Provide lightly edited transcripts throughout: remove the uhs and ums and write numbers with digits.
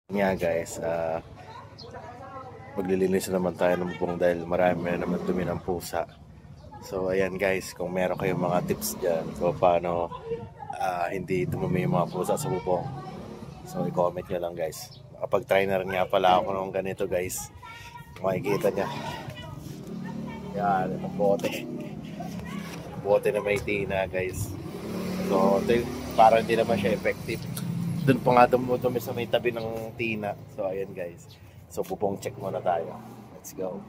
Nga guys, maglilinis naman tayo ng bubong dahil marami na naman dumi ng pusa. So ayan guys, kung meron kayong mga tips dyan kung paano hindi dumumi yung mga pusa sa bubong, so i-comment nyo lang guys. Nakapag-try na rin nga pala ako ng ganito guys. Makikita nyo yan, itong bote na may tina guys. So parang hindi naman siya effective. Doon pa nga dumudumi sa may tabi ng tina. So ayan guys, so bubong check muna tayo. Let's go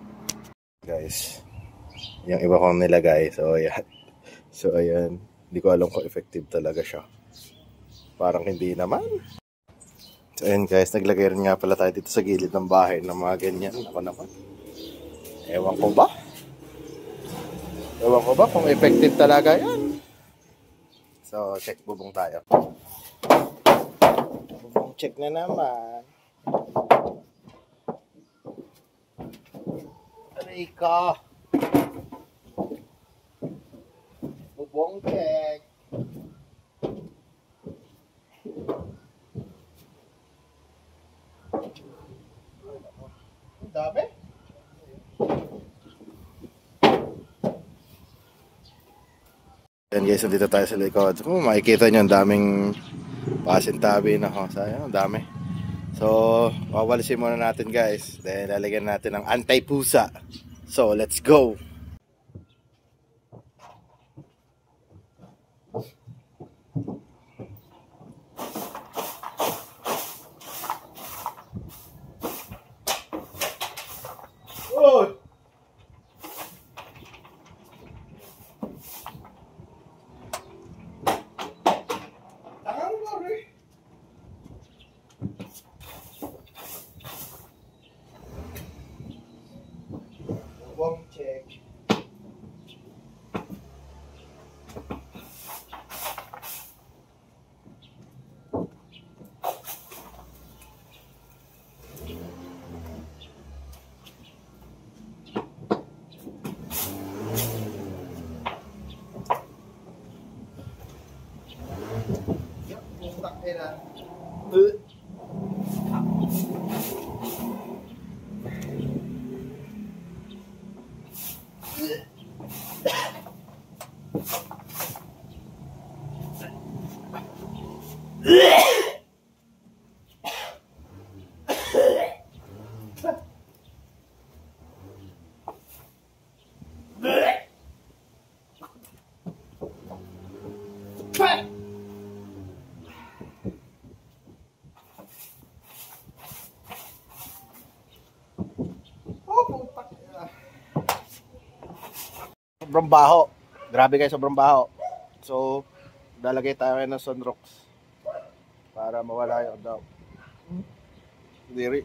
guys. Yung iba kong nilagay. So ayan. So ayan, hindi ko alam kung effective talaga siya. Parang hindi naman. So ayan guys, naglagay rin nga pala tayo dito sa gilid ng bahay ng mga ganyan. Ako naman, ewan ko ba kung effective talaga yan. So check bubong tayo. Bubong check na naman. Aray ka. Bubong check. Ang dami. Yan guys, dito tayo sa likod. Makikita nyo ang daming pasintabi na sayang, ang dami. So wawalisin muna natin guys. Then lalagyan natin ng anti-pusa. So let's go. Oh! Bubong check. Sobrang baho. Grabe guys, sobrang baho. So, lalagay tayo ng Sunrox para mawala yung daw. Diri.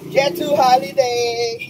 Jet to holiday.